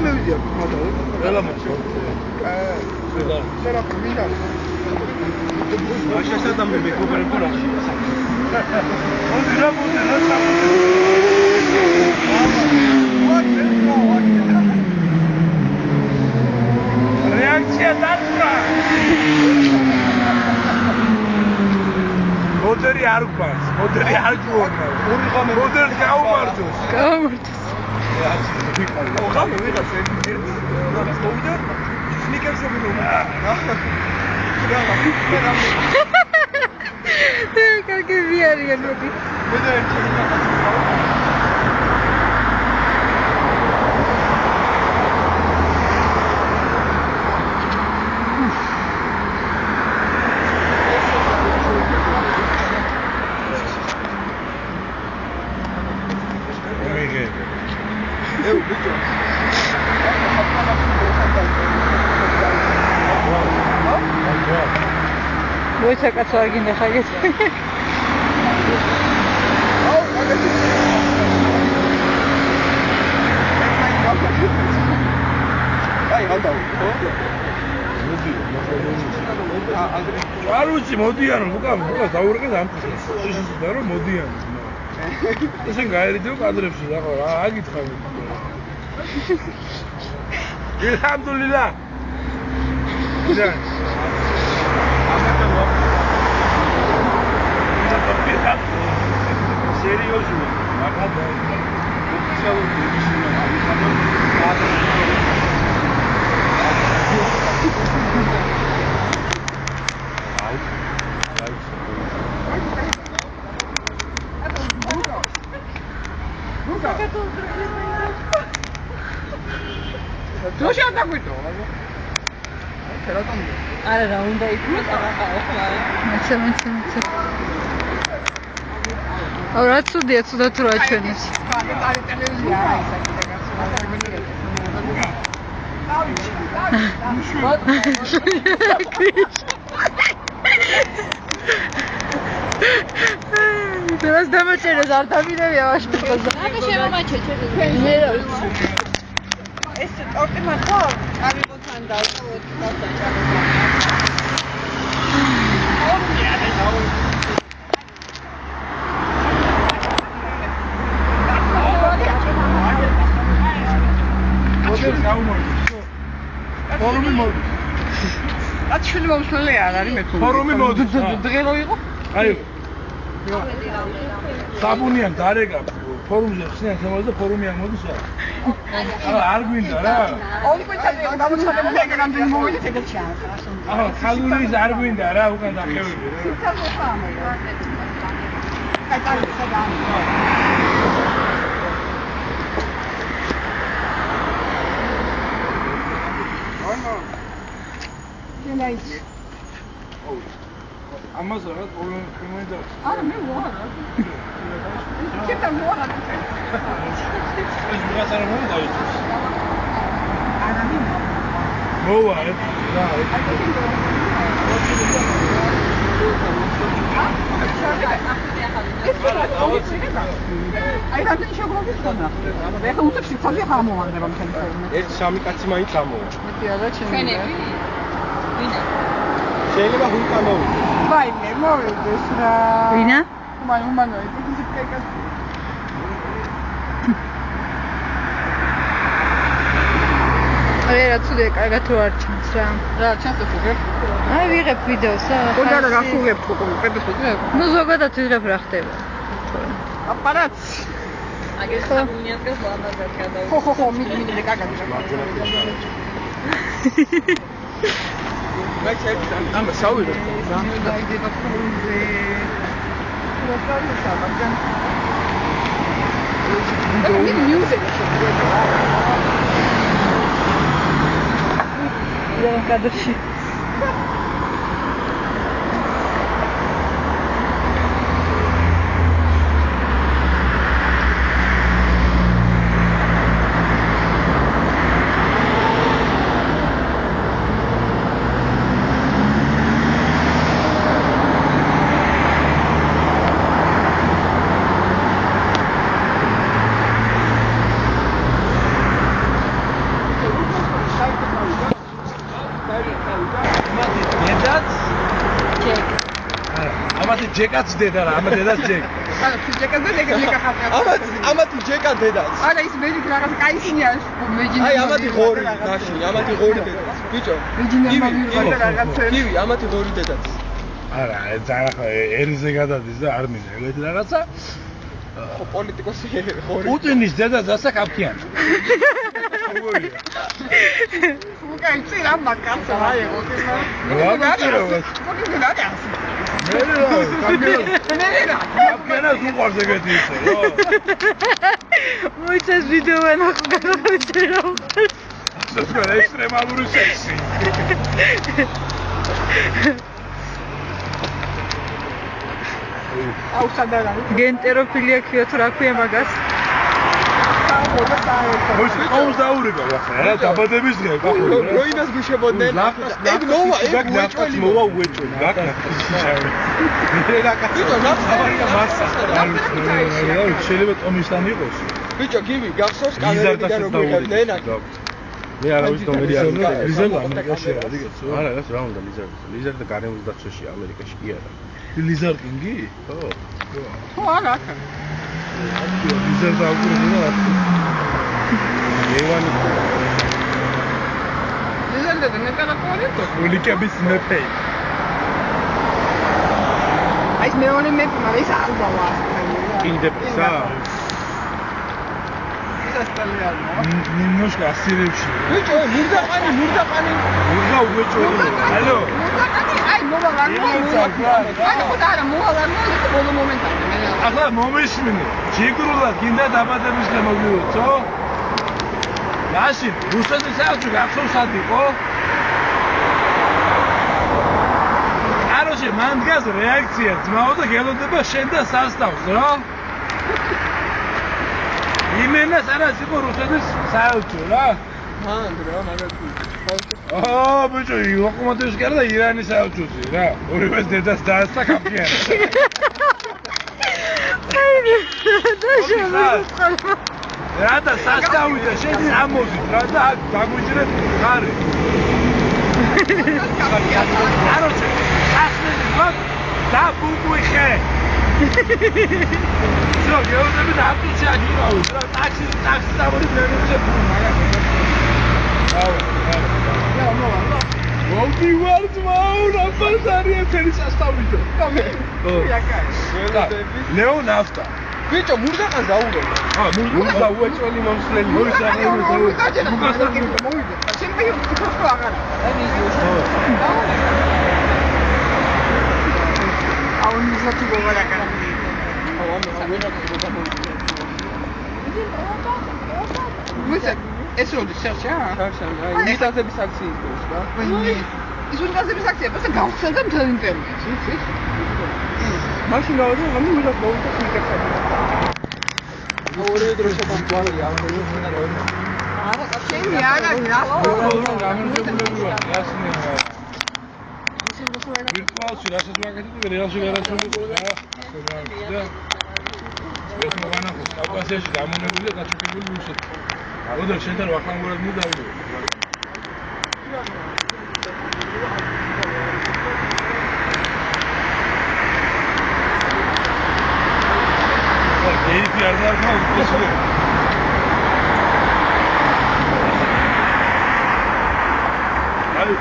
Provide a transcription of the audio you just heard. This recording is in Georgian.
მივიდია მოდაო. ყველა მოხდა. სერა პრინა. მაშასა და მე მეკოპერებორაში. ოდი რა მოდი რა სამოდი. რეაქცია დაწვა. მოდერი არ გვყავს, მოდერი არ გვყავს. ორი ხამე მოდერი გაუმართოს. გაუმართოს. ოღონდ ვიღაც ერთი მოვიდა სნიკერსები მომდა. კარგი ვიარიან მოდი. მე ერთი მოიცა კაცო არ გინდა ხაგეთ. აი ავდაო. არ ვიცი მოდიან უკან დაურეკე ამფრთხეს. ისიც და რომ მოდიან. ესენ გაერიდო კადრებში რა ხო რა აგითხავ. ალჰამდულილა. ირან სერიოზული მაგათ ოფიციალური დივიზია დოშა დაგვიტო. არა რა უნდა იქნას ახლა. მეცე. აუ რა ცუდია ცუდა თუ რა ჩვენებს. კარი ტელევიზია არის teraz დამაჭერეს არ დამირევია ვაშპილზე. აკა შემომაჩე ჩემი. მე რა ვიცი. ეს ტორტი მართლა ავიღოთ ან დავწოვოთ ფორუმი მოდი. ათშული მომსვლელი არ არის მე თუ. ფორუმი მოდი. დღერო იყო? აი. საბუნიან დარეკა ფორუმზე ხსნიან თემაზე და ფორუმი არ მოდის რა. არ გვინდა რა. ომკუჩაზე გამოცხადებული ეგ რამდენი მოვიდეთ ეგ ჩა. აჰა, ხალურის არ გვინდა რა, უკან დახევები რა. ცალო ხამო. კაი, საგან. ნაიჭი. ამას რაღაც პრობლემა და არა მე ვარ. კეთარ ვარ. ეს ვიღაც არ მომდა ის. არა მე. მოვა რა. აი რა თქმა უნდა ხონა. მე ხო უცებ სიცოცხლე ხამოვარდება მთელი ფორმა. ეს სამი კაცი მაინც ამოვა. მეტი არა ჩვენები. ვინა? შეიძლება ჰულკა მოვიდეს. ვაი მე მოვიდეს რა. ვინა? უმანო ის კეკას. არა რა ცუდია კარგად თუ არ ჩანს რა. რა ჩანს უღებ? აი ვიღებ ვიდეოს რა. გონდა რა გახუღებ პედოს ვიღებ? ნუ ზოგადად ვიღებ რა ხდება. აპარატს. აგერ საბუნიას გას ლამაზად გადავიდა. ხო მიდი კაკადი რა. მაჩეთ ამ საუბრობ. დაიდება ფულზე. რა კარგი საბაგან. მე მიუზეკი შეგვიძლია. რა კადრში. ჯეკაც დედა რა, ამა დედას ჯეკ. არა, ჯეკაზე ჯეკა ხარ. ამათი ჯეკა დედაც. არა, ის მეჯიკ რაღაც кайსინია, მეჯინი. აი, ამათი ღორი ნაში, ამათი ღორი დედაც. ბიჭო. მეჯინი რაღაცა. კივი, ამათი ღორი დედაც. არა, ძალიან ხო ერიზე გადადის და არ მინდა ეგეთი რაღაცა. ხო, პოლიტიკოსი ღორი. პუტინის დედა დასაკაფქიანი. უკაი წირა მაგაცა აიღო კინა. კაფქიანას უყვარს ეგეთი ისე, რა. მოიცეს ვიდეო ენახო გადავწერა. ეს რა ექსტრემალური სექსი. აუ სადარა. გენტეროფილია ქვია თუ რა ქვია მაგას? მოიც ყავს დაურეკა ახლა, დაბადების დღე გახო. როინას გუშებოდნენ. ეგ ნოვა, ეგ უეჭველი მოვა უეჭველი. ბიჭო, ნახავარია მასა. შეიძლება ტომისთან იყოს. ბიჭო, გივი, გახსოვს კამერიდან როგორ იყავდნენ? მე არა ვიცი თომერი არ უნდა. ლიზარდა ამერიკაში არა, დიგეცო. არა, ეს რა უნდა ლიზარდა. ლიზარდა გარემოს დაცვაში ამერიკაში კი არა. ლიზარდინგი? ხო. ხო, არა, ახლა. ლიზარდა აკვირდება რა. ევანი ლიზარდა და ნეკალაკორი თუ? ულიკების მეფე. აი მეორე მეფე, მაგრამ ის არ დავა. კიდეპსა ნიმუშკა ასირებში. ბიჭო, მურდაყანი. მურდა უეჭველი. ალო. მურდაყანი, აი მოვალარ. აი ხო და არა, მოვალარ, ბოლო მომენტამდე. ახლა მომეშმინე. ჯიგრულად გინდა დაბადების დღე მოგივიწო? მაშინ რუსეთის საელჩო გახსოვს სად იყო? კაროშე, მან დგას რეაქცია, ძმაო და გელოდება შენ და სასტავს, რა? იმენას არას იყო რუსეთის საელჩო, რა? მან რა მაგათი. ბიჭო, ლოკომოტივის კერა და ირანის საელჩოზე, რა. ორივეს დედას დაასწა კამპიანი. რა და სასტავი და შენ ამოზით რა და დაგვიჭრეთ ხარი. აროჩე, ასმენი ხოთ და ბუგუიხე. ზო, გეუბნები და აპტუჩი აგირავით რა, ტაქსი დავოდი მერეზე ბუ, მაგას. მოდი ვარ ძმაო, რა ბაზარია თელი სასტავით. ხო. ლეო ნაფტა. ბიჭო, მურდაყანს დაურეკა. მურდა უეჭველი მომსვლელი. მოიცა ეს როდის შეხშა? მისაღების აქციის დროს რა. ის უნიკაზების აქცია, просто გავხსენდა მთელ ინტერნეტში, იცი? მაშინ გავაძე, რომ მივიდოთ მოვიდეთ მიკეცები. ორი დროშა გამყარია, არა, კაცები, არა, ვირტუალში რასაც ვაკეთებ, რეალში გარანტიული ყურება. ეს მოგანახოს, კავკასიაში გამონებული და გაჩუქებული რუსეთი. აღოდა შენთან ვახანგურად მიდავიდე. გეიფი არ დარქვა უცხო. აი